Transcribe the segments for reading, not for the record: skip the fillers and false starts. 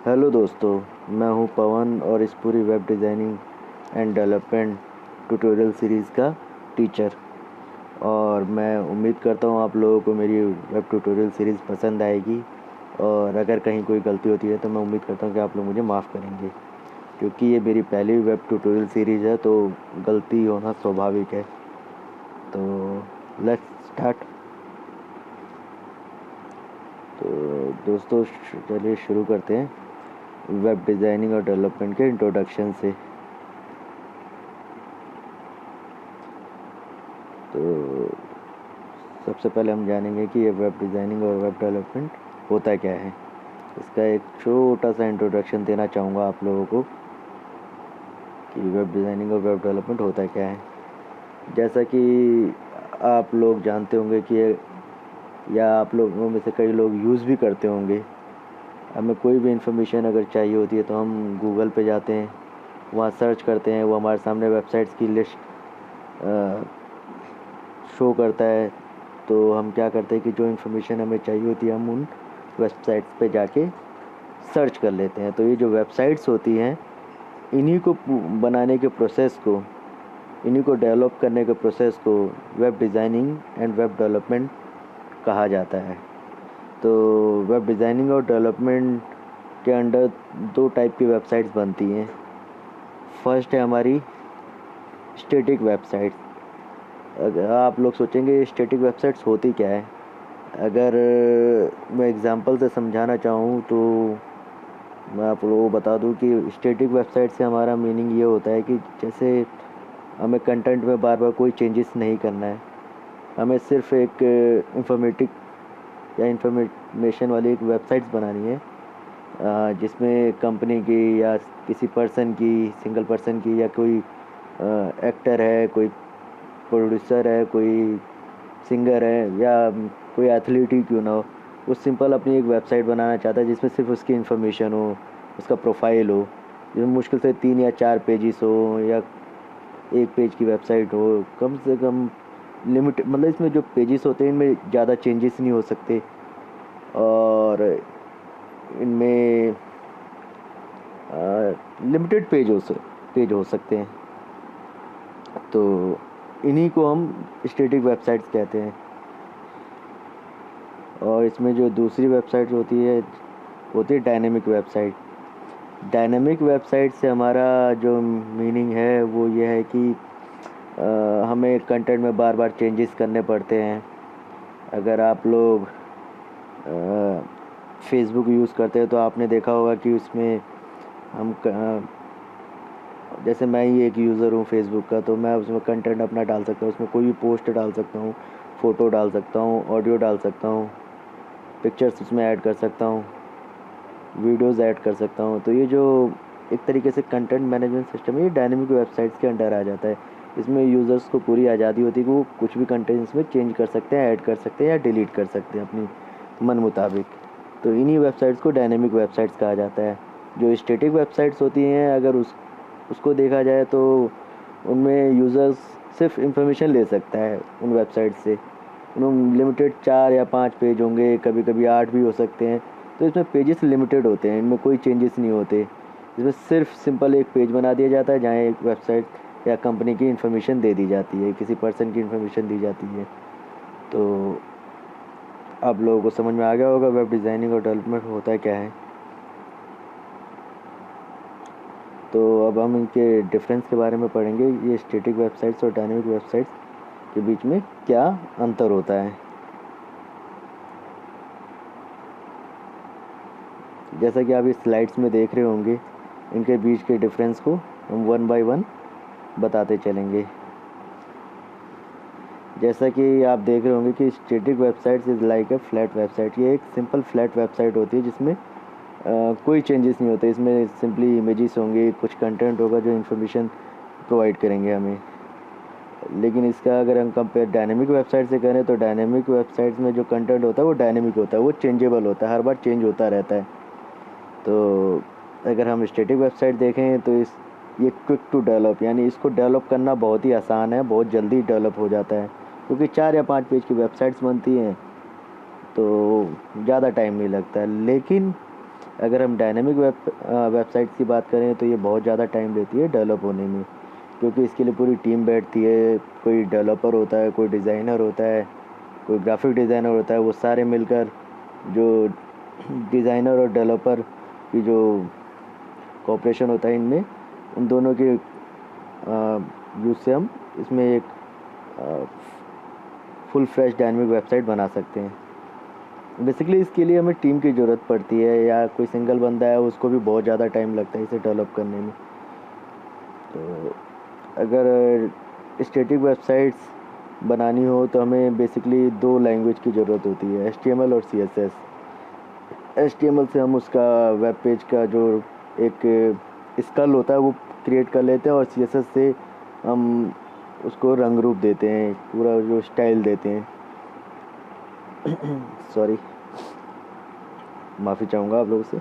Hello दोस्तों, मैं हूं पवन और इस पूरी web designing and development tutorial series का टीचर। और मैं उम्मीद करता हूं आप लोगों को मेरी वेब ट्यूटोरियल सीरीज़ पसंद आएगी। और अगर कहीं कोई गलती होती है तो मैं उम्मीद करता हूं कि आप लोग मुझे माफ़ करेंगे, क्योंकि ये मेरी पहली वेब ट्यूटोरियल सीरीज़ है तो गलती होना स्वाभाविक है। तो लेट्स स्टार्ट। तो दोस्तों, चलिए शुरू करते हैं वेब डिज़ाइनिंग और डेवलपमेंट के इंट्रोडक्शन से। तो सबसे पहले हम जानेंगे कि ये वेब डिज़ाइनिंग और वेब डेवलपमेंट होता क्या है। इसका एक छोटा सा इंट्रोडक्शन देना चाहूँगा आप लोगों को कि वेब डिज़ाइनिंग और वेब डेवलपमेंट होता क्या है। जैसा कि आप लोग जानते होंगे कि या आप लोगों में से कई लोग यूज़ भी करते होंगे, हमें कोई भी इंफॉर्मेशन अगर चाहिए होती है तो हम गूगल पे जाते हैं, वहाँ सर्च करते हैं, वो हमारे सामने वेबसाइट्स की लिस्ट शो करता है। तो हम क्या करते हैं कि जो इन्फॉर्मेशन हमें चाहिए होती है हम उन वेबसाइट्स पे जाके सर्च कर लेते हैं। तो ये जो वेबसाइट्स होती हैं, इन्हीं को बनाने के प्रोसेस को, इन्हीं को डेवलप करने के प्रोसेस को web designing and web development कहा जाता है। तो वेब डिज़ाइनिंग और डेवलपमेंट के अंडर दो टाइप की वेबसाइट्स बनती हैं। फर्स्ट है हमारी स्टैटिक वेबसाइट्स। अगर आप लोग सोचेंगे स्टैटिक वेबसाइट्स होती क्या है, अगर मैं एग्ज़ाम्पल से समझाना चाहूँ तो मैं आप लोगों को बता दूँ कि स्टैटिक वेबसाइट से हमारा मीनिंग ये होता है कि जैसे हमें कंटेंट में बार बार कोई चेंजेस नहीं करना है, हमें सिर्फ एक इंफॉर्मेटिक या इंफॉर्मेशन वाली एक वेबसाइट्स बनानी है, जिसमें कंपनी की या किसी पर्सन की, सिंगल पर्सन की, या कोई एक्टर है, कोई प्रोड्यूसर है, कोई सिंगर है, या कोई एथलीट ही क्यों ना हो, वो सिंपल अपनी एक वेबसाइट बनाना चाहता है जिसमें सिर्फ उसकी इन्फॉर्मेशन हो, उसका प्रोफाइल हो, जिसमें मुश्किल से 3 या 4 पेजेस हो या एक पेज की वेबसाइट हो। कम से कम लिमिट, मतलब इसमें जो पेजेस होते हैं इनमें ज़्यादा चेंजेस नहीं हो सकते, और इनमें लिमिटेड पेज हो सकते हैं। तो इन्हीं को हम स्टैटिक वेबसाइट्स कहते हैं। और इसमें जो दूसरी वेबसाइट होती है डायनेमिक वेबसाइट। डायनेमिक वेबसाइट से हमारा जो मीनिंग है वो ये है कि हमें कंटेंट में बार बार चेंजेस करने पड़ते हैं। अगर आप लोग फेसबुक यूज़ करते हैं तो आपने देखा होगा कि उसमें हम जैसे मैं ही एक यूज़र हूँ फेसबुक का, तो मैं उसमें कंटेंट अपना डाल सकता हूँ, उसमें कोई भी पोस्ट डाल सकता हूँ, फ़ोटो डाल सकता हूँ, ऑडियो डाल सकता हूँ, पिक्चर्स उसमें ऐड कर सकता हूँ, वीडियोज़ ऐड कर सकता हूँ। तो ये जो एक तरीके से कंटेंट मैनेजमेंट सिस्टम है, ये डायनेमिक वेबसाइट्स के अंडर आ जाता है। इसमें यूज़र्स को पूरी आज़ादी होती है कि वो कुछ भी कंटेंट इसमें चेंज कर सकते हैं, ऐड कर सकते हैं या डिलीट कर सकते हैं अपनी मन मुताबिक। तो इन्हीं वेबसाइट्स को डायनेमिक वेबसाइट्स कहा जाता है। जो स्टैटिक वेबसाइट्स होती हैं, अगर उसको देखा जाए तो उनमें यूज़र्स सिर्फ इंफॉर्मेशन ले सकता है उन वेबसाइट से। उनमें लिमिटेड 4 या 5 पेज होंगे, कभी कभी 8 भी हो सकते हैं। तो इसमें पेजेस लिमिटेड होते हैं, इनमें कोई चेंजेस नहीं होते। इसमें सिर्फ सिंपल एक पेज बना दिया जाता है जहाँ एक वेबसाइट या कंपनी की इन्फॉर्मेशन दे दी जाती है, किसी पर्सन की इन्फॉर्मेशन दी जाती है। तो आप लोगों को समझ में आ गया होगा वेब डिज़ाइनिंग और डेवलपमेंट होता क्या है। तो अब हम इनके डिफरेंस के बारे में पढ़ेंगे, ये स्टैटिक वेबसाइट्स और डायनेमिक वेबसाइट्स के बीच में क्या अंतर होता है। जैसा कि आप इस स्लाइड्स में देख रहे होंगे, इनके बीच के डिफरेंस को हम वन बाय वन बताते चलेंगे। जैसा कि आप देख रहे होंगे कि static websites is like a flat website. ये एक सिंपल फ्लैट वेबसाइट होती है जिसमें कोई चेंजेस नहीं होते। इसमें सिंपली इमेजेस होंगे, कुछ कंटेंट होगा जो इन्फॉर्मेशन प्रोवाइड करेंगे हमें। लेकिन इसका अगर हम कंपेयर डायनेमिक वेबसाइट से करें तो डायनेमिक वेबसाइट्स में जो कंटेंट होता है वो डायनेमिक होता है, वो चेंजेबल होता है, हर बार चेंज होता रहता है। तो अगर हम स्टैटिक वेबसाइट देखें तो ये क्विक टू डेवलप, यानी इसको डेवलप करना बहुत ही आसान है, बहुत जल्दी डेवलप हो जाता है, क्योंकि 4 या 5 पेज की वेबसाइट्स बनती हैं तो ज़्यादा टाइम नहीं लगता है। लेकिन अगर हम डायनेमिक वेबसाइट की बात करें तो ये बहुत ज़्यादा टाइम लेती है डेवलप होने में, क्योंकि इसके लिए पूरी टीम बैठती है। कोई डेवलपर होता है, कोई डिज़ाइनर होता है, कोई ग्राफिक डिज़ाइनर होता है, वो सारे मिलकर जो डिज़ाइनर और डेवलपर की जो कोऑपरेशन होता है इनमें, उन दोनों के यूज़ से हम इसमें एक फुल फ्लैश डायनेमिक वेबसाइट बना सकते हैं। बेसिकली इसके लिए हमें टीम की ज़रूरत पड़ती है, या कोई सिंगल बंदा है उसको भी बहुत ज़्यादा टाइम लगता है इसे डेवलप करने में। तो अगर स्टैटिक वेबसाइट्स बनानी हो तो हमें बेसिकली दो लैंग्वेज की ज़रूरत होती है, HTML और CSS। HTML से हम उसका वेब पेज का जो एक स्कल होता है वो क्रिएट कर लेते हैं, और CSS से हम उसको रंग रूप देते हैं, पूरा जो स्टाइल देते हैं। सॉरी, माफ़ी चाहूँगा आप लोगों से।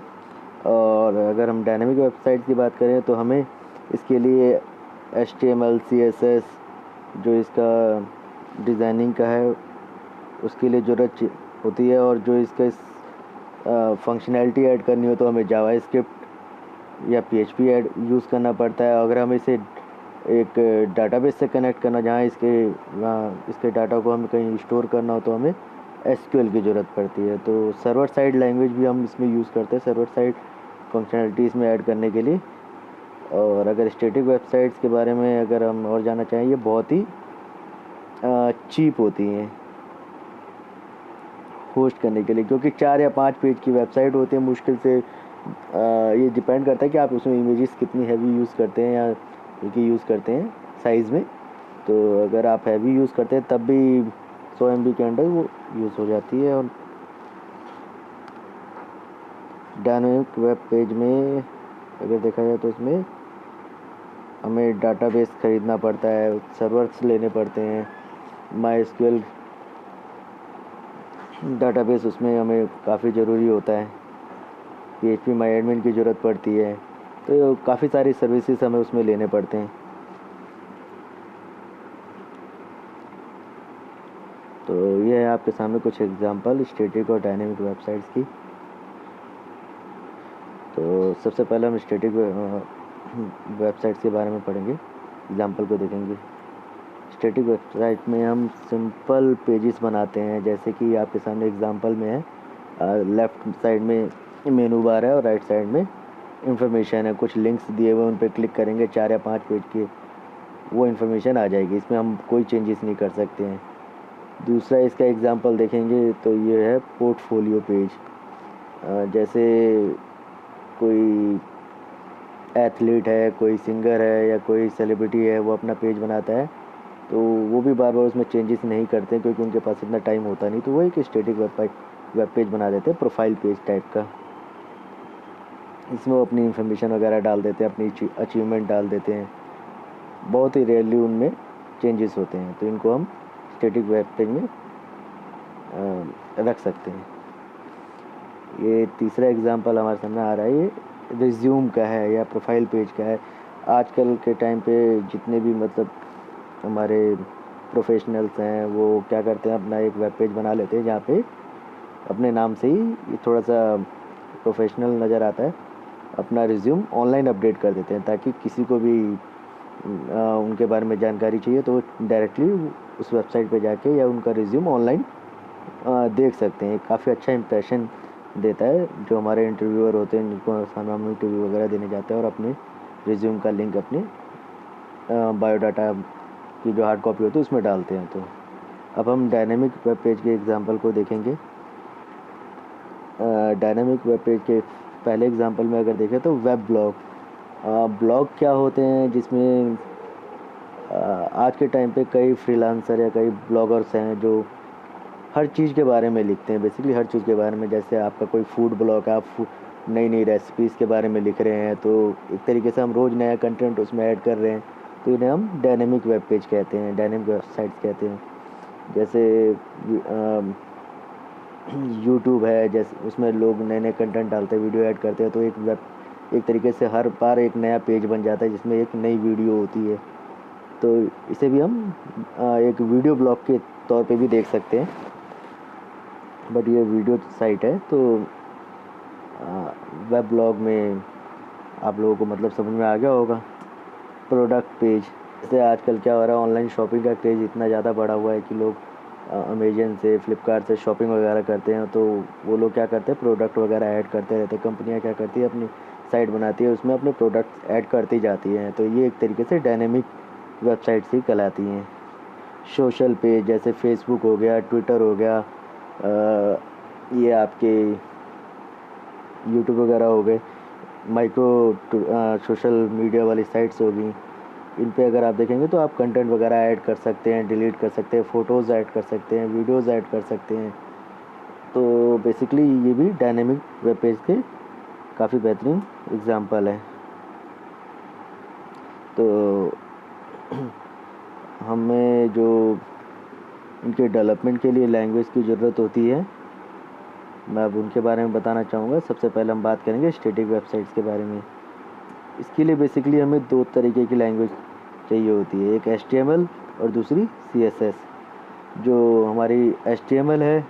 और अगर हम डायनेमिक वेबसाइट की बात करें तो हमें इसके लिए HTML CSS जो इसका डिज़ाइनिंग का है उसके लिए ज़रूरत होती है, और जो इसका फंक्शनैलिटी ऐड करनी हो तो हमें जावास्क्रिप्ट या PHP ऐड यूज़ करना पड़ता है। अगर हमें इसे एक डाटाबेस से कनेक्ट करना, जहाँ इसके डाटा को हमें कहीं स्टोर करना हो, तो हमें SQL की ज़रूरत पड़ती है। तो सर्वर साइड लैंग्वेज भी हम इसमें यूज़ करते हैं, सर्वर साइड फंक्शनैलिटी इसमें ऐड करने के लिए। और अगर स्टैटिक वेबसाइट्स के बारे में अगर हम और जानना चाहें, ये बहुत ही चीप होती हैं होस्ट करने के लिए, क्योंकि 4 या 5 पेज की वेबसाइट होती है मुश्किल से। ये डिपेंड करता है कि आप उसमें इमेजेस कितनी हैवी यूज़ करते हैं या हल्की यूज़ करते हैं साइज़ में। तो अगर आप हैवी यूज़ करते हैं तब भी 100 MB के अंडर वो यूज़ हो जाती है। और डायनामिक वेब पेज में अगर देखा जाए तो इसमें हमें डाटाबेस ख़रीदना पड़ता है, सर्वर्स लेने पड़ते हैं, MySQL डाटाबेस उसमें हमें काफ़ी ज़रूरी होता है, PHP MyAdmin की ज़रूरत पड़ती है। तो काफ़ी सारी सर्विसेज हमें उसमें लेने पड़ते हैं। तो ये है आपके सामने कुछ एग्जांपल स्टैटिक और डायनेमिक वेबसाइट्स की। तो सबसे पहले हम स्टैटिक वेबसाइट्स के बारे में पढ़ेंगे, एग्जांपल को देखेंगे। स्टैटिक वेबसाइट में हम सिंपल पेजेस बनाते हैं, जैसे कि आपके सामने एग्जांपल में है। लेफ़्ट साइड में मेनू बार है और राइट साइड में इंफॉर्मेशन है, कुछ लिंक्स दिए हुए, उन पर क्लिक करेंगे 4 या 5 पेज की वो इन्फॉर्मेशन आ जाएगी। इसमें हम कोई चेंजेस नहीं कर सकते हैं। दूसरा इसका एग्जांपल देखेंगे तो ये है पोर्टफोलियो पेज। जैसे कोई एथलीट है, कोई सिंगर है या कोई सेलिब्रिटी है, वो अपना पेज बनाता है, तो वो भी बार बार उसमें चेंजेस नहीं करते क्योंकि उनके पास इतना टाइम होता नहीं, तो वो एक स्टैटिक वेब पेज बना देते हैं, प्रोफाइल पेज टाइप का। इसमें वो अपनी इन्फॉर्मेशन वगैरह डाल देते हैं, अपनी अचीवमेंट डाल देते हैं। बहुत ही रेयरली उनमें चेंजेस होते हैं, तो इनको हम स्टैटिक वेब पेज में रख सकते हैं। ये तीसरा एग्जांपल हमारे सामने आ रहा है, ये रिज्यूम का है या प्रोफाइल पेज का है। आजकल के टाइम पे जितने भी मतलब हमारे प्रोफेशनल्स हैं वो क्या करते हैं, अपना एक वेब पेज बना लेते हैं जहाँ पे अपने नाम से ही ये थोड़ा सा प्रोफेशनल नज़र आता है, अपना रिज्यूम ऑनलाइन अपडेट कर देते हैं, ताकि किसी को भी उनके बारे में जानकारी चाहिए तो डायरेक्टली उस वेबसाइट पे जाके या उनका रिज्यूम ऑनलाइन देख सकते हैं। काफ़ी अच्छा इंप्रेशन देता है जो हमारे इंटरव्यूअर होते हैं, जिनको सामने हम इंटरव्यू वगैरह देने जाते हैं, और अपने रिज्यूम का लिंक अपने बायोडाटा की जो हार्ड कॉपी होती है उसमें डालते हैं। तो अब हम डायनेमिक वेब पेज के एग्जांपल को देखेंगे। डायनेमिक वेब पेज के पहले एग्जांपल में अगर देखें तो वेब ब्लॉग क्या होते हैं, जिसमें आज के टाइम पे कई फ्रीलांसर या कई ब्लॉगर्स हैं जो हर चीज़ के बारे में लिखते हैं, बेसिकली हर चीज़ के बारे में। जैसे आपका कोई फूड ब्लॉग है, आप नई नई रेसिपीज़ के बारे में लिख रहे हैं, तो एक तरीके से हम रोज़ नया कंटेंट उसमें ऐड कर रहे हैं, तो इन्हें हम डायनेमिक वेब पेज कहते हैं, डायनेमिक वेबसाइट्स कहते हैं। जैसे यूट्यूब है, जैसे उसमें लोग नए नए कंटेंट डालते हैं, वीडियो ऐड करते हैं, तो एक तरीके से हर बार एक नया पेज बन जाता है जिसमें एक नई वीडियो होती है। तो इसे भी हम एक वीडियो ब्लॉग के तौर पे भी देख सकते हैं, बट ये वीडियो साइट है। तो वेब ब्लॉग में आप लोगों को मतलब समझ में आ गया होगा। प्रोडक्ट पेज, जैसे आजकल क्या हो रहा है, ऑनलाइन शॉपिंग का क्रेज़ इतना ज़्यादा बढ़ा हुआ है कि लोग अमेजन से, फ्लिपकार्ट से शॉपिंग वगैरह करते हैं, तो वो लोग क्या करते हैं, प्रोडक्ट वगैरह ऐड करते रहते हैं। कंपनियां क्या करती है, अपनी साइट बनाती है, उसमें अपने प्रोडक्ट्स ऐड करती जाती हैं। तो ये एक तरीके से डायनेमिक वेबसाइट्स ही कहलाती हैं। सोशल पेज जैसे फेसबुक हो गया, ट्विटर हो गया, ये आपके यूट्यूब वगैरह हो गए, माइक्रो सोशल मीडिया वाली साइट्स होगी। इन पे अगर आप देखेंगे तो आप कंटेंट वगैरह ऐड कर सकते हैं, डिलीट कर सकते हैं, फ़ोटोज़ ऐड कर सकते हैं, वीडियोज़ ऐड कर सकते हैं। तो बेसिकली ये भी डायनेमिक वेब पेज के काफ़ी बेहतरीन एग्जांपल है। तो हमें जो इनके डेवलपमेंट के लिए लैंग्वेज की ज़रूरत होती है, मैं अब उनके बारे में बताना चाहूँगा। सबसे पहले हम बात करेंगे स्टैटिक वेबसाइट्स के बारे में। इसके लिए बेसिकली हमें दो तरीके की लैंग्वेज चाहिए होती है, एक HTML और दूसरी CSS। जो हमारी HTML है,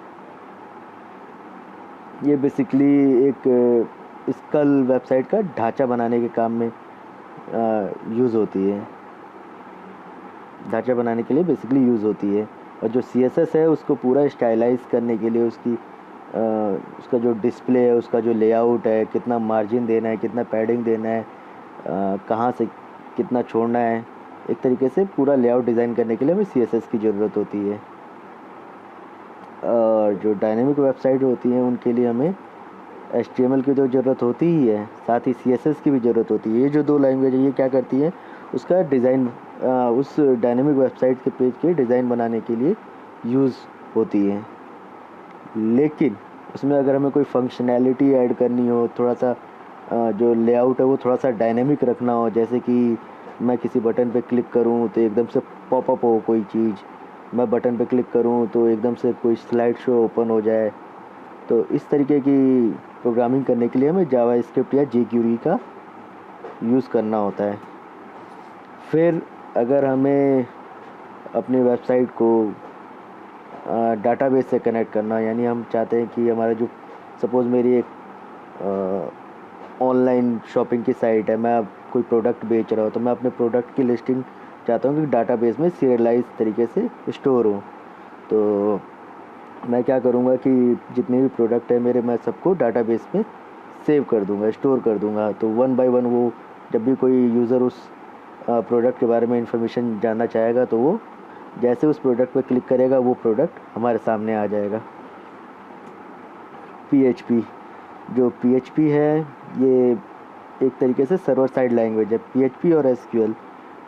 ये बेसिकली एक स्कल वेबसाइट का ढांचा बनाने के काम में यूज़ होती है, ढांचा बनाने के लिए बेसिकली यूज़ होती है। और जो CSS है, उसको पूरा स्टाइलाइज करने के लिए, उसका जो डिस्प्ले है, उसका जो लेआउट है, कितना मार्जिन देना है, कितना पैडिंग देना है, कहाँ से कितना छोड़ना है, एक तरीके से पूरा लेआउट डिज़ाइन करने के लिए हमें CSS की ज़रूरत होती है। और जो डायनेमिक वेबसाइट होती हैं, उनके लिए हमें HTML की तो ज़रूरत होती ही है, साथ ही CSS की भी ज़रूरत होती है। ये जो दो लैंग्वेज है, ये क्या करती है, उसका डिज़ाइन उस डायनेमिक वेबसाइट के पेज के डिज़ाइन बनाने के लिए यूज़ होती है। लेकिन उसमें अगर हमें कोई फंक्शनैलिटी ऐड करनी हो, थोड़ा सा जो लेआउट है वो थोड़ा सा डायनेमिक रखना हो, जैसे कि मैं किसी बटन पे क्लिक करूं तो एकदम से पॉपअप हो कोई चीज़, मैं बटन पे क्लिक करूं तो एकदम से कोई स्लाइड शो ओपन हो जाए, तो इस तरीके की प्रोग्रामिंग करने के लिए हमें जावास्क्रिप्ट या jQuery का यूज़ करना होता है। फिर अगर हमें अपनी वेबसाइट को डाटाबेस से कनेक्ट करना, यानी हम चाहते हैं कि हमारा जो, सपोज़ मेरी एक ऑनलाइन शॉपिंग की साइट है, मैं अब कोई प्रोडक्ट बेच रहा हूँ, तो मैं अपने प्रोडक्ट की लिस्टिंग चाहता हूँ कि डाटाबेस में सीरियलाइज तरीके से स्टोर हो। तो मैं क्या करूँगा कि जितने भी प्रोडक्ट है मेरे, मैं सबको डाटाबेस में सेव कर दूँगा, स्टोर कर दूँगा। तो वन बाय वन वो, जब भी कोई यूज़र उस प्रोडक्ट के बारे में इंफॉर्मेशन जानना चाहेगा, तो वो जैसे उस प्रोडक्ट पर क्लिक करेगा, वो प्रोडक्ट हमारे सामने आ जाएगा। PHP, जो PHP है, ये एक तरीके से सर्वर साइड लैंग्वेज है। PHP और SQL,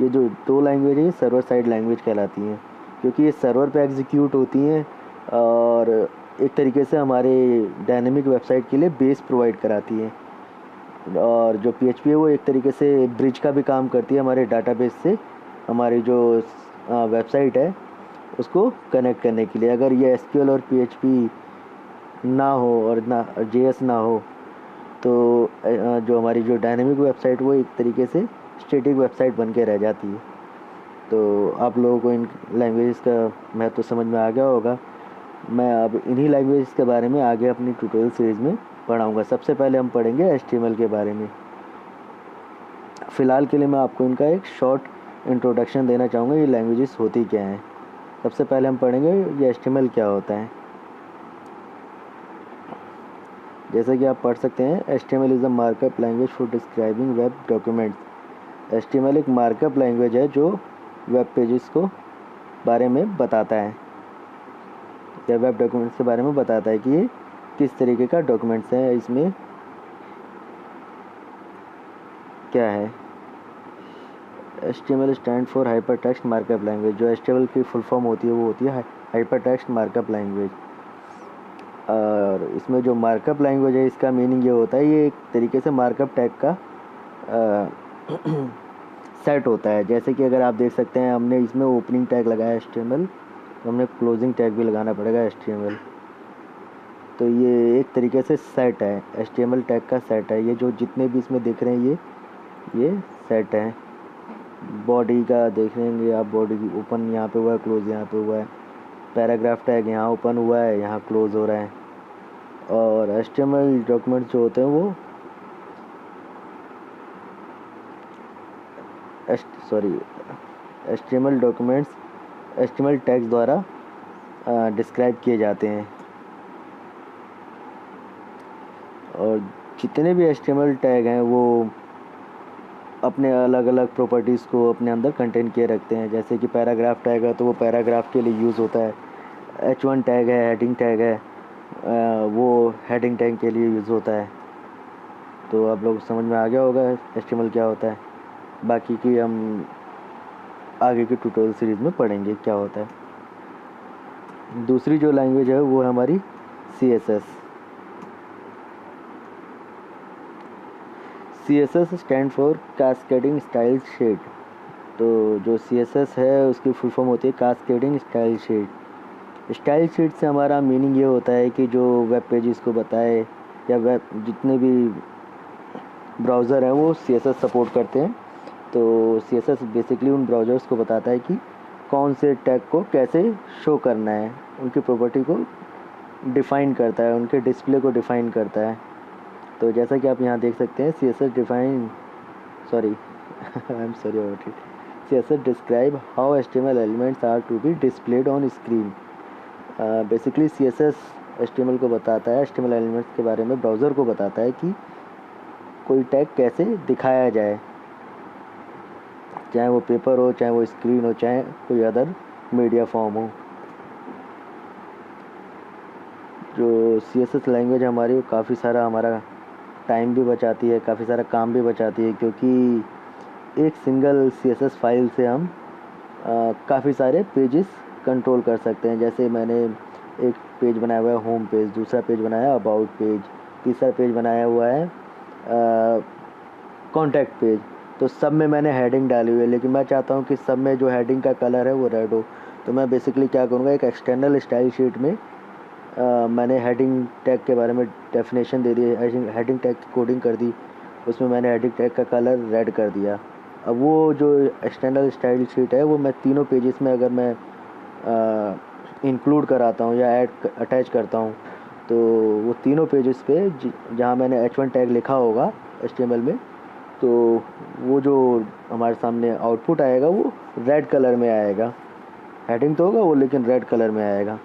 ये जो दो लैंग्वेज है, ये सर्वर साइड लैंग्वेज कहलाती हैं, क्योंकि ये सर्वर पे एग्जीक्यूट होती हैं और एक तरीके से हमारे डायनेमिक वेबसाइट के लिए बेस प्रोवाइड कराती हैं। और जो PHP है, वो एक तरीके से ब्रिज का भी काम करती है हमारे डाटाबेस से हमारी जो वेबसाइट है उसको कनेक्ट करने के लिए। अगर ये SQL और PHP ना हो और ना JS ना हो, तो जो हमारी जो डायनेमिक वेबसाइट, वो एक तरीके से स्टैटिक वेबसाइट बन के रह जाती है। तो आप लोगों को इन लैंग्वेजेस का महत्व समझ में आ गया होगा। मैं अब इन्हीं लैंग्वेजेस के बारे में आगे अपनी ट्यूटोरियल सीरीज़ में पढ़ाऊँगा। सबसे पहले हम पढ़ेंगे HTML के बारे में। फ़िलहाल के लिए मैं आपको इनका एक शॉर्ट इंट्रोडक्शन देना चाहूँगा, ये लैंग्वेजेस होती क्या हैं। सबसे पहले हम पढ़ेंगे ये HTML क्या होता है। जैसे कि आप पढ़ सकते हैं, HTML is a markup language for describing web documents. HTML एक मार्कअप लैंग्वेज है जो वेब पेजेस को बारे में बताता है, या वेब डॉक्यूमेंट्स के बारे में बताता है कि ये किस तरीके का डॉक्यूमेंट्स हैं, इसमें क्या है। HTML stand for hyper text markup language. जो HTML की फुल फॉर्म होती है, वो होती है हाइपर टेक्स्ट मार्कअप लैंग्वेज। और इसमें जो मार्कअप लैंग्वेज है, इसका मीनिंग ये होता है, ये एक तरीके से मार्कअप टैग का सेट होता है। जैसे कि अगर आप देख सकते हैं, हमने इसमें ओपनिंग टैग लगाया HTML, तो हमने क्लोजिंग टैग भी लगाना पड़ेगा HTML। तो ये एक तरीके से सेट है, HTML टैग का सेट है। ये जो जितने भी इसमें देख रहे हैं, ये सेट है। बॉडी का देख लेंगे आप, बॉडी की ओपन यहाँ पे हुआ है, क्लोज यहाँ पे हुआ है। पैराग्राफ टैग यहाँ ओपन हुआ है, यहाँ क्लोज हो रहा है। और HTML डॉक्यूमेंट्स जो होते हैं वो HTML डॉक्यूमेंट्स HTML टैग्स द्वारा डिस्क्राइब किए जाते हैं। और जितने भी HTML टैग हैं वो अपने अलग अलग प्रॉपर्टीज़ को अपने अंदर कंटेन किए रखते हैं। जैसे कि पैराग्राफ टैग है तो वो पैराग्राफ के लिए यूज़ होता है। H1 टैग है, हेडिंग टैग है, वो हेडिंग टैग के लिए यूज़ होता है। तो आप लोग समझ में आ गया होगा HTML क्या होता है। बाकी की हम आगे के ट्यूटोरियल सीरीज़ में पढ़ेंगे क्या होता है। दूसरी जो लैंग्वेज है वो है हमारी CSS। CSS stand for cascading style sheet. तो जो CSS है उसकी फुल फॉर्म होती है cascading style sheet. Style sheet से हमारा मीनिंग ये होता है कि जो वेब पेजेस को बताए या वेब जितने भी ब्राउज़र हैं वो CSS सपोर्ट करते हैं। तो CSS बेसिकली उन ब्राउज़र्स को बताता है कि कौन से टैग को कैसे शो करना है, उनकी प्रॉपर्टी को डिफ़ाइन करता है, उनके डिस्प्ले को डिफ़ाइन करता है। तो जैसा कि आप यहाँ देख सकते हैं CSS define sorry I am sorry about it. CSS describe how HTML elements are to be displayed on screen. Basically CSS HTML को बताता है, HTML एलिमेंट्स के बारे में ब्राउज़र को बताता है कि कोई टैग कैसे दिखाया जाए, चाहे वो पेपर हो, चाहे वो स्क्रीन हो, चाहे कोई अदर मीडिया फॉर्म हो। जो CSS लैंग्वेज हमारी वो काफ़ी सारा हमारा टाइम भी बचाती है, काफ़ी सारा काम भी बचाती है, क्योंकि एक सिंगल CSS फाइल से हम काफ़ी सारे पेजेस कंट्रोल कर सकते हैं। जैसे मैंने एक पेज बनाया हुआ है होम पेज, दूसरा पेज बनाया अबाउट पेज, तीसरा पेज बनाया हुआ है कॉन्टैक्ट पेज। तो सब में मैंने हेडिंग डाली हुई है, लेकिन मैं चाहता हूँ कि सब में जो हेडिंग का कलर है वो रेड हो। तो मैं बेसिकली क्या करूँगा, एक एक्सटर्नल स्टाइल शीट में मैंने हेडिंग टैग के बारे में डेफिनेशन दे दी, हेडिंग टैग की कोडिंग कर दी, उसमें मैंने हेडिंग टैग का कलर रेड कर दिया। अब वो जो एक्सटर्नल स्टाइल शीट है वो मैं तीनों पेजेस में अगर मैं इंक्लूड कराता हूँ या अटैच करता हूँ, तो वो तीनों पेजेस पे जहाँ मैंने H1 टैग लिखा होगा HTML में, तो वो जो हमारे सामने आउटपुट आएगा वो रेड कलर में आएगा। हेडिंग तो होगा वो, लेकिन रेड कलर में आएगा।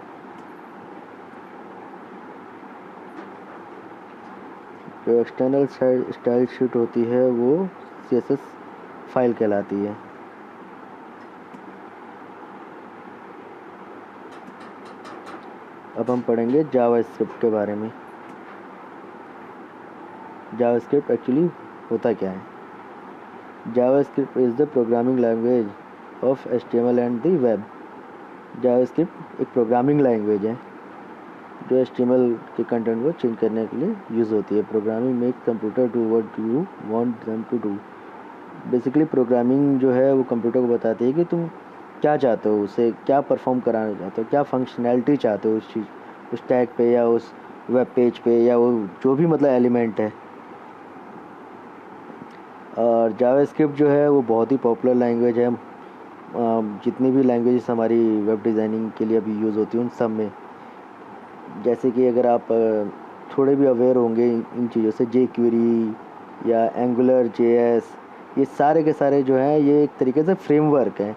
जो एक्सटर्नल स्टाइल शीट होती है वो CSS फाइल कहलाती है। अब हम पढ़ेंगे जावास्क्रिप्ट के बारे में। जावास्क्रिप्ट एक्चुअली होता क्या है। JavaScript is the programming language of HTML and the web. JavaScript एक प्रोग्रामिंग लैंग्वेज है जो HTML के कंटेंट को चेंज करने के लिए यूज़ होती है। Programming make computer do what you want them to do. Basically programming जो है वो कंप्यूटर को बताती है कि तुम क्या चाहते हो, उसे क्या परफॉर्म कराना चाहते हो, क्या फंक्शनैलिटी चाहते हो उस चीज़, उस टैग पे या उस वेब पेज पे या वो जो भी मतलब एलिमेंट है। और जावास्क्रिप्ट जो है वो बहुत ही पॉपुलर लैंग्वेज है। जितनी भी लैंग्वेजेस हमारी वेब डिज़ाइनिंग के लिए अभी यूज़ होती हैं उन सब में, जैसे कि अगर आप थोड़े भी अवेयर होंगे इन चीज़ों से, jQuery या एंगुलर JS, ये सारे के सारे जो हैं ये एक तरीके से फ्रेमवर्क हैं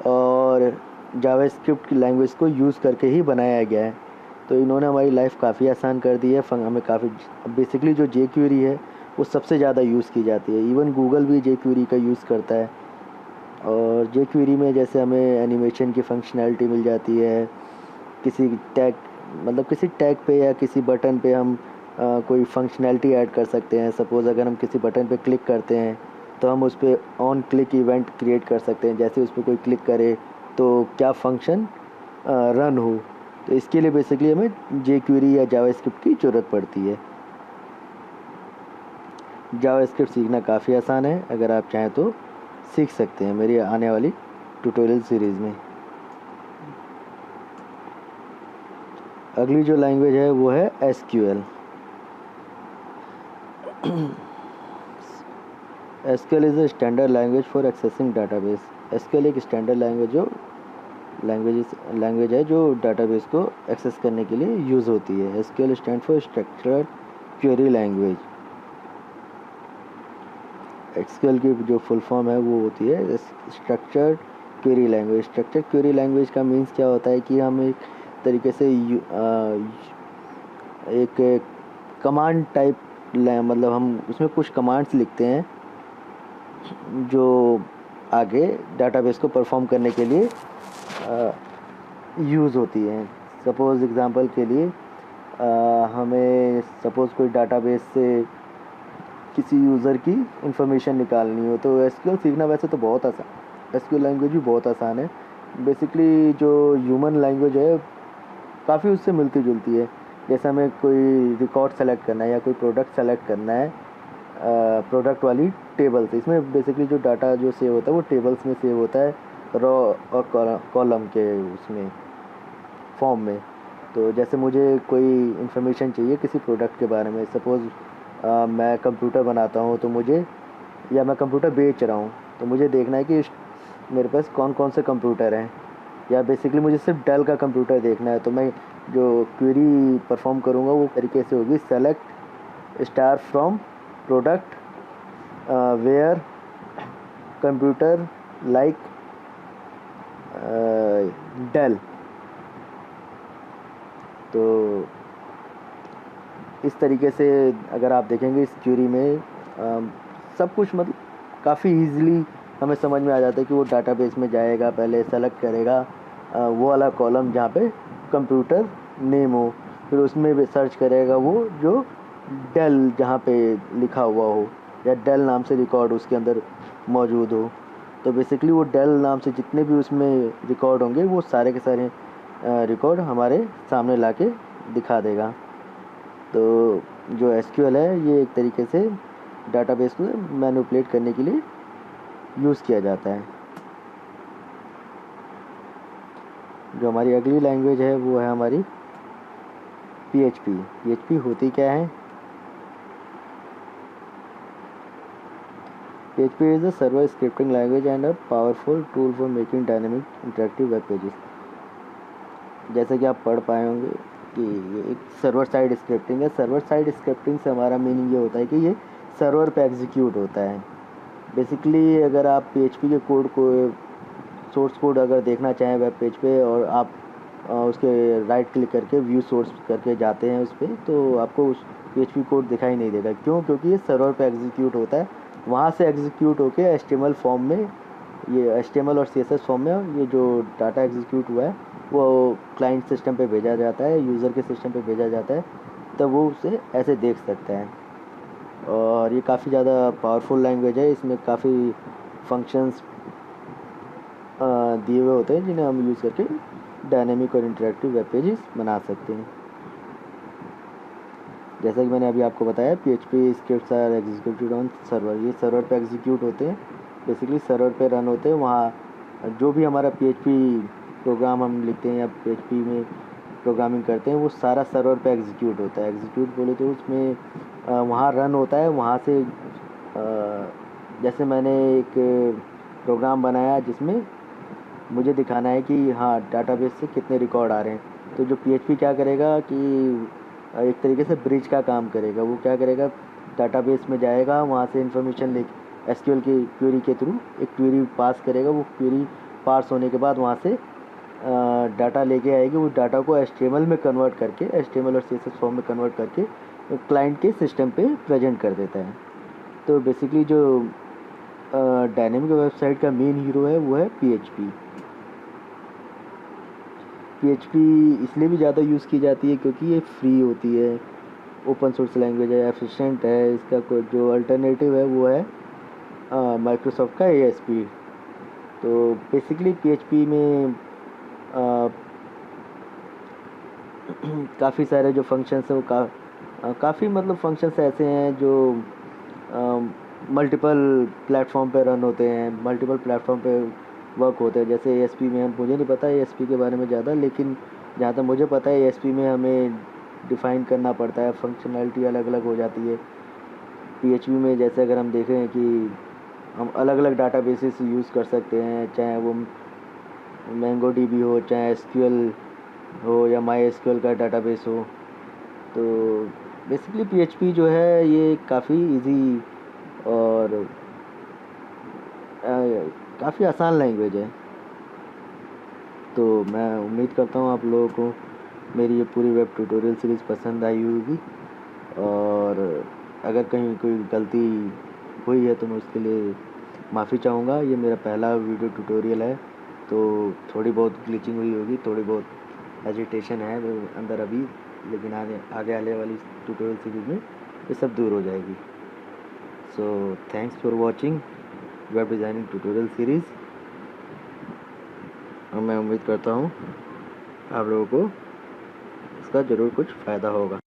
और जावास्क्रिप्ट की लैंग्वेज को यूज़ करके ही बनाया गया है। तो इन्होंने हमारी लाइफ काफ़ी आसान कर दी है। हमें काफ़ी बेसिकली जो jQuery है वो सबसे ज़्यादा यूज़ की जाती है। इवन गूगल भी jQuery का यूज़ करता है। और jQuery में जैसे हमें एनिमेशन की फंक्शनैलिटी मिल जाती है, किसी टैग मतलब किसी टैग पे या किसी बटन पे हम कोई फंक्शनैलिटी ऐड कर सकते हैं। सपोज़ अगर हम किसी बटन पे क्लिक करते हैं तो हम उस पर ऑन क्लिक इवेंट क्रिएट कर सकते हैं, जैसे उस पर कोई क्लिक करे तो क्या फंक्शन रन हो। तो इसके लिए बेसिकली हमें jQuery या जावास्क्रिप्ट की ज़रूरत पड़ती है। जावास्क्रिप्ट सीखना काफ़ी आसान है, अगर आप चाहें तो सीख सकते हैं मेरी आने वाली ट्यूटोरियल सीरीज़ में। अगली जो लैंग्वेज है वो है SQL। SQL is a standard language for accessing database. SQL एक स्टैंडर्ड लैंग्वेज जो लैंग्वेज है जो डाटाबेस को एक्सेस करने के लिए यूज़ होती है। SQL stand for structured query language. SQL की जो फुल फॉर्म है वो होती है structured query language. Structured query language का मीन्स क्या होता है कि हम एक तरीके से एक कमांड टाइप मतलब हम उसमें कुछ कमांड्स लिखते हैं जो आगे डाटाबेस को परफॉर्म करने के लिए यूज़ होती हैं। सपोज़ एग्ज़ाम्पल के लिए हमें सपोज़ कोई डाटाबेस से किसी यूज़र की इंफॉर्मेशन निकालनी हो तो एसक्यूएल सीखना वैसे तो बहुत आसान, एसक्यूएल लैंग्वेज भी बहुत आसान है। बेसिकली जो ह्यूमन लैंग्वेज है काफ़ी उससे मिलती जुलती है। जैसे हमें कोई रिकॉर्ड सेलेक्ट करना है या कोई प्रोडक्ट सेलेक्ट करना है प्रोडक्ट वाली टेबल से। इसमें बेसिकली जो डाटा जो सेव होता है वो टेबल्स में सेव होता है, रॉ और कॉलम के उसमें फॉर्म में। तो जैसे मुझे कोई इन्फॉर्मेशन चाहिए किसी प्रोडक्ट के बारे में, सपोज़ मैं कंप्यूटर बनाता हूँ तो मुझे, या मैं कंप्यूटर बेच रहा हूँ तो मुझे देखना है कि मेरे पास कौन कौन से कंप्यूटर हैं, या बेसिकली मुझे सिर्फ डेल का कंप्यूटर देखना है। तो मैं जो क्वेरी परफॉर्म करूँगा वो तरीके से होगी select star from product where computer like Dell. तो इस तरीके से अगर आप देखेंगे इस क्वेरी में सब कुछ मतलब काफ़ी इजीली हमें समझ में आ जाता है कि वो डाटाबेस में जाएगा, पहले सेलेक्ट करेगा वो वाला कॉलम जहाँ पे कंप्यूटर नेम हो, फिर उसमें भी सर्च करेगा वो जो डेल जहाँ पे लिखा हुआ हो या डेल नाम से रिकॉर्ड उसके अंदर मौजूद हो। तो बेसिकली वो डेल नाम से जितने भी उसमें रिकॉर्ड होंगे वो सारे के सारे रिकॉर्ड हमारे सामने ला के दिखा देगा। तो जो एसक्यूएल है ये एक तरीके से डाटाबेस को मैनिपुलेट करने के लिए यूज़ किया जाता है। जो हमारी अगली लैंग्वेज है वो है हमारी पीएचपी। पीएचपी होती क्या है? PHP is a server scripting language and a powerful tool for making dynamic interactive web pages। जैसे कि आप पढ़ पाए होंगे कि ये एक सर्वर साइड स्क्रिप्टिंग है। सर्वर साइड स्क्रिप्टिंग से हमारा मीनिंग ये होता है कि ये सर्वर पे एग्जीक्यूट होता है। बेसिकली अगर आप PHP के कोड को सोर्स कोड अगर देखना चाहें वेब पेज पे और आप उसके राइट क्लिक करके व्यू सोर्स करके जाते हैं उस पर, तो आपको उस PHP कोड दिखाई नहीं देगा। क्यों? क्योंकि ये सर्वर पे एग्जीक्यूट होता है, वहाँ से एग्जीक्यूट होके HTML फॉर्म में, ये HTML और CSS फॉर्म में ये जो डाटा एग्जीक्यूट हुआ है वो क्लाइंट सिस्टम पे भेजा जाता है, यूज़र के सिस्टम पे भेजा जाता है, तब वो उसे ऐसे देख सकता है। और ये काफ़ी ज़्यादा पावरफुल लैंग्वेज है। इसमें काफ़ी फंक्शंस दिए हुए होते हैं जिन्हें हम यूज़ करके डायनेमिक और इंटरेक्टिव वेब पेजेस बना सकते हैं। जैसा कि मैंने अभी आपको बताया PHP scripts are executed on server. ये सर्वर पे एग्जीक्यूट होते हैं, बेसिकली सर्वर पे रन होते हैं। वहाँ जो भी हमारा PHP प्रोग्राम हम लिखते हैं या PHP में प्रोग्रामिंग करते हैं वो सारा सर्वर पे एग्जीक्यूट होता है। एग्जीक्यूट बोले तो उसमें वहाँ रन होता है। वहाँ से जैसे मैंने एक प्रोग्राम बनाया जिसमें मुझे दिखाना है कि हाँ डाटाबेस से कितने रिकॉर्ड आ रहे हैं, तो जो PHP क्या करेगा कि एक तरीके से ब्रिज का काम करेगा। वो क्या करेगा, डाटाबेस में जाएगा, वहाँ से इन्फॉर्मेशन ले SQL की क्वेरी के थ्रू एक क्वेरी पास करेगा। वो क्वेरी पास होने के बाद वहाँ से डाटा लेके आएगी। वो डाटा को HTML में कन्वर्ट करके, HTML और CSS फॉर्म में कन्वर्ट करके क्लाइंट के सिस्टम पे प्रेजेंट कर देता है। तो बेसिकली जो डायनेमिक वेबसाइट का मेन हीरो है वो है PHP। PHP इसलिए भी ज़्यादा यूज़ की जाती है क्योंकि ये फ्री होती है, ओपन सोर्स लैंग्वेज है, एफिशिएंट है। इसका कोई जो अल्टरनेटिव है वो है माइक्रोसॉफ्ट का ASP। तो बेसिकली PHP में काफ़ी सारे जो फंक्शंस हैं वो काफ़ी मतलब फंक्शंस ऐसे हैं जो मल्टीपल प्लेटफॉर्म पे रन होते हैं, मल्टीपल प्लेटफॉर्म पे वर्क होते हैं। जैसे ASP में मुझे नहीं पता ASP के बारे में ज़्यादा, लेकिन जहाँ तक मुझे पता है ASP में हमें डिफ़ाइन करना पड़ता है, फंक्शनैलिटी अलग अलग हो जाती है। PHP में जैसे अगर हम देखें कि हम अलग अलग डाटाबेसेस यूज़ कर सकते हैं, चाहे वो मैंगो डीबी हो, चाहे एसक्यूएल हो या माई एसक्यूएल का डाटाबेस हो। तो बेसिकली पीएचपी जो है ये काफ़ी इजी और काफ़ी आसान लैंग्वेज है। तो मैं उम्मीद करता हूँ आप लोगों को मेरी ये पूरी वेब ट्यूटोरियल सीरीज़ पसंद आई होगी, और अगर कहीं कोई गलती हुई है तो मैं उसके लिए माफ़ी चाहूँगा। ये मेरा पहला वीडियो ट्यूटोरियल है, तो थोड़ी बहुत ग्लिचिंग हुई होगी, थोड़ी बहुत एजिटेशन है मेरे अंदर अभी, लेकिन आगे आने वाली ट्यूटोरियल सीरीज़ में ये सब दूर हो जाएगी। So thanks for watching web designing tutorial series, और मैं उम्मीद करता हूँ आप लोगों को इसका ज़रूर कुछ फ़ायदा होगा।